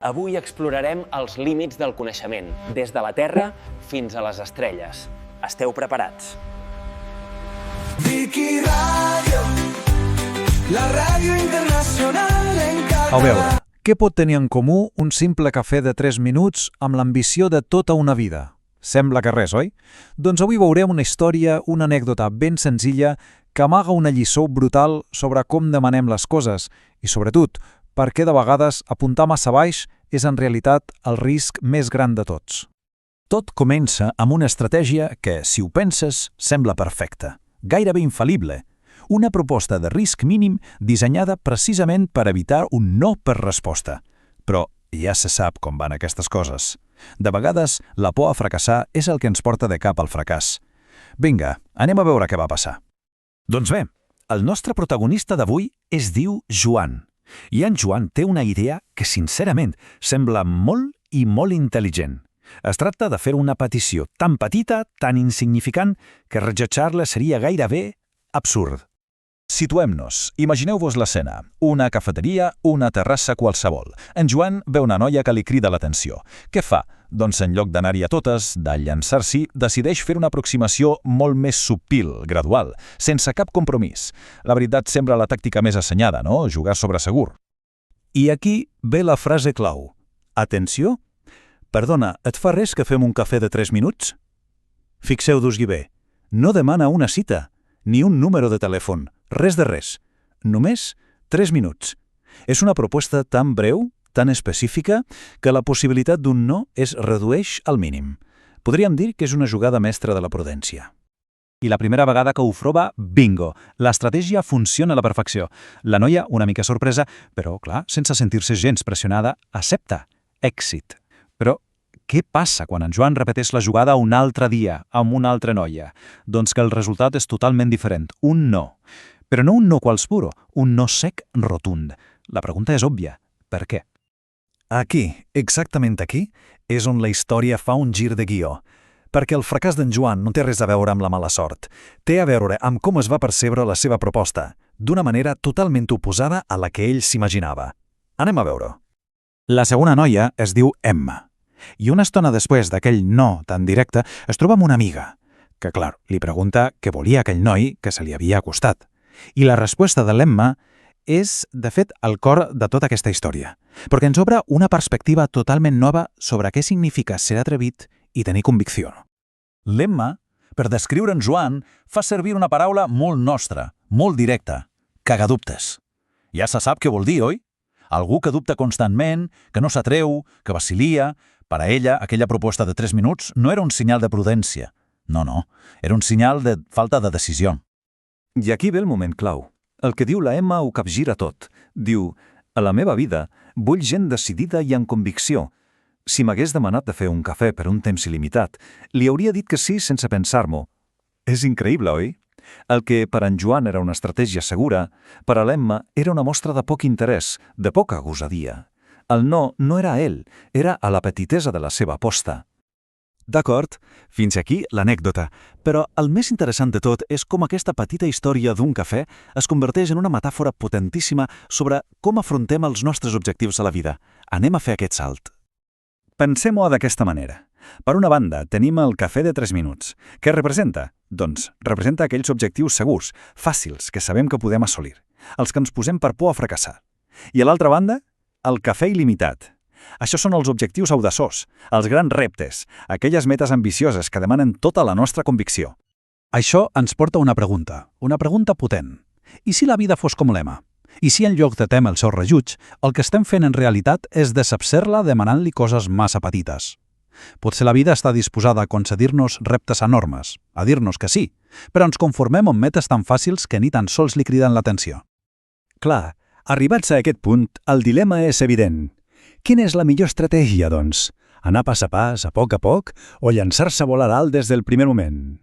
Avui explorarem els límits del coneixement, des de la Terra fins a les estrelles. Esteu preparats? Vicky Radio, la ràdio internacional en català. A veure, què pot tenir en comú un simple cafè de 3 minuts amb l'ambició de tota una vida? Sembla que res, oi? Doncs avui veurem una història, una anècdota ben senzilla que amaga una lliçó brutal sobre com demanem les coses i, sobretot, per què de vegades apuntar massa baix és en realitat el risc més gran de tots. Tot comença amb una estratègia que, si ho penses, sembla perfecta, gairebé infal·lible. Una proposta de risc mínim dissenyada precisament per evitar un no per resposta. Però ja se sap com van aquestes coses. De vegades, la por a fracassar és el que ens porta de cap al fracàs. Vinga, anem a veure què va passar. Doncs bé, el nostre protagonista d'avui es diu Joan. I en Joan té una idea que, sincerament, sembla molt i molt intel·ligent. Es tracta de fer una petició tan petita, tan insignificant, que rebutjar-la seria gairebé absurd. Situem-nos. Imagineu-vos l'escena. Una cafeteria, una terrassa qualsevol. En Joan veu una noia que li crida l'atenció. Què fa? Doncs en lloc d'anar-hi a totes, de llançar-s'hi, decideix fer una aproximació molt més subtil, gradual, sense cap compromís. La veritat sembla la tàctica més assenyada, no? Jugar sobre segur. I aquí ve la frase clau. Atenció? Perdona, et fa res que fem un cafè de 3 minuts? Fixeu-vos-hi bé. No demana una cita, ni un número de telèfon, res de res. Només 3 minuts. És una proposta tan breu, tan específica, que la possibilitat d'un no es redueix al mínim. Podríem dir que és una jugada mestra de la prudència. I la primera vegada que ho prova, bingo! L'estratègia funciona a la perfecció. La noia, una mica sorpresa, però, clar, sense sentir-se gens pressionada, accepta. Èxit. Però què passa quan en Joan repeteix la jugada un altre dia, amb una altra noia? Doncs que el resultat és totalment diferent. Un no. Però no un no qualsevol, un no sec rotund. La pregunta és òbvia. Per què? Aquí, exactament aquí, és on la història fa un gir de guió. Perquè el fracàs d'en Joan no té res a veure amb la mala sort. Té a veure amb com es va percebre la seva proposta, d'una manera totalment oposada a la que ell s'imaginava. Anem a veure-ho. La segona noia es diu Emma. I una estona després d'aquell no tan directe es troba amb una amiga, que, clar, li pregunta què volia aquell noi que se li havia acostat. I la resposta de l'Emma és, de fet, el cor de tota aquesta història, perquè ens obre una perspectiva totalment nova sobre què significa ser atrevit i tenir convicció. L'Emma, per descriure en Joan, fa servir una paraula molt nostra, molt directa, cagadubtes. Ja se sap què vol dir, oi? Algú que dubta constantment, que no s'atreu, que vacilia. Per a ella, aquella proposta de 3 minuts no era un senyal de prudència. No, era un senyal de falta de decisió. I aquí ve el moment clau. El que diu la Emma ho capgira tot. Diu, a la meva vida vull gent decidida i amb convicció. Si m'hagués demanat de fer un cafè per un temps il·limitat, li hauria dit que sí sense pensar-m'ho. És increïble, oi? El que per en Joan era una estratègia segura, per a l'Emma era una mostra de poc interès, de poca gosadia. El no era a ell, era a la petitesa de la seva aposta. D'acord, fins aquí l'anècdota, però el més interessant de tot és com aquesta petita història d'un cafè es converteix en una metàfora potentíssima sobre com afrontem els nostres objectius a la vida. Anem a fer aquest salt. Pensem-ho d'aquesta manera. Per una banda, tenim el cafè de 3 minuts. Què representa? Doncs representa aquells objectius segurs, fàcils, que sabem que podem assolir, els que ens posem per por a fracassar. I a l'altra banda, el cafè il·limitat. Això són els objectius audaços, els grans reptes, aquelles metes ambicioses que demanen tota la nostra convicció. Això ens porta a una pregunta potent. I si la vida fos com l'Emma? I si en lloc de temer el seu rejuig, el que estem fent en realitat és decepcer-la demanant-li coses massa petites? Potser la vida està disposada a concedir-nos reptes enormes, a dir-nos que sí, però ens conformem amb metes tan fàcils que ni tan sols li criden l'atenció. Clar, arribats a aquest punt, el dilema és evident. Quina és la millor estratègia, doncs? Anar pas a pas, a poc, o llançar-se a volar alt des del primer moment?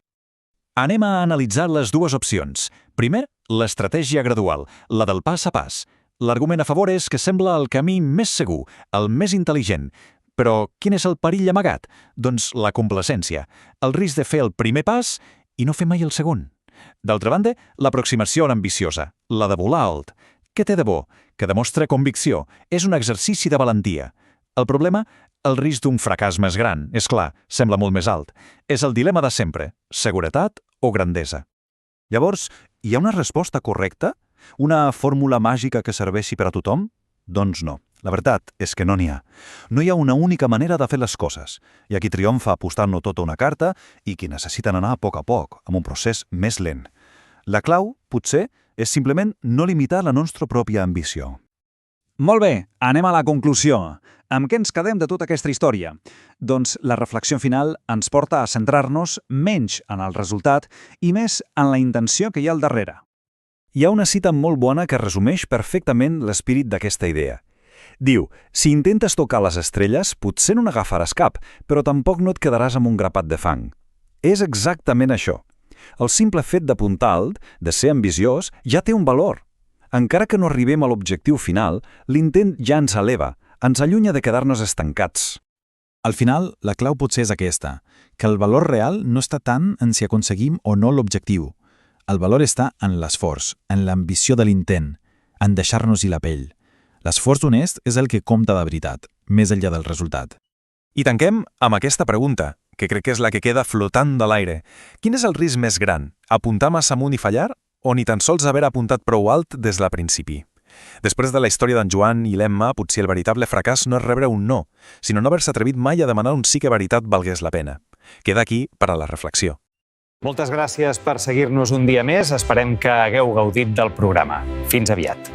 Anem a analitzar les dues opcions. Primer, l'estratègia gradual, la del pas a pas. L'argument a favor és que sembla el camí més segur, el més intel·ligent. Però quin és el perill amagat? Doncs la complacència, el risc de fer el primer pas i no fer mai el segon. D'altra banda, l'aproximació ambiciosa, la de volar alt. Què té de bo? Que demostra convicció. És un exercici de valentia. El problema, el risc d'un fracàs més gran, és clar, sembla molt més alt. És el dilema de sempre, seguretat o grandesa. Llavors, hi ha una resposta correcta? Una fórmula màgica que serveixi per a tothom? Doncs no. La veritat és que no n'hi ha. No hi ha una única manera de fer les coses. Hi ha qui triomfa apostant-ho tot a una carta i qui necessiten anar a poc, amb un procés més lent. La clau, potser, és simplement no limitar la nostra pròpia ambició. Molt bé, anem a la conclusió. Amb què ens quedem de tota aquesta història? Doncs la reflexió final ens porta a centrar-nos menys en el resultat i més en la intenció que hi ha al darrere. Hi ha una cita molt bona que resumeix perfectament l'espírit d'aquesta idea. Diu, si intentes tocar les estrelles, potser no n'agafaràs cap, però tampoc no et quedaràs amb un grapat de fang. És exactament això. El simple fet d'apuntar alt, de ser ambiciós, ja té un valor. Encara que no arribem a l'objectiu final, l'intent ja ens eleva, ens allunya de quedar-nos estancats. Al final, la clau potser és aquesta, que el valor real no està tant en si aconseguim o no l'objectiu. El valor està en l'esforç, en l'ambició de l'intent, en deixar-nos-hi la pell. L'esforç honest és el que compta de veritat, més enllà del resultat. I tanquem amb aquesta pregunta, que crec que és la que queda flotant de l'aire. Quin és el risc més gran? Apuntar massa amunt i fallar? O ni tan sols haver apuntat prou alt des del principi? Després de la història d'en Joan i l'Emma, potser el veritable fracàs no és rebre un no, sinó no haver-se atrevit mai a demanar un sí que veritat valgués la pena. Queda aquí per a la reflexió. Moltes gràcies per seguir-nos un dia més. Esperem que hagueu gaudit del programa. Fins aviat.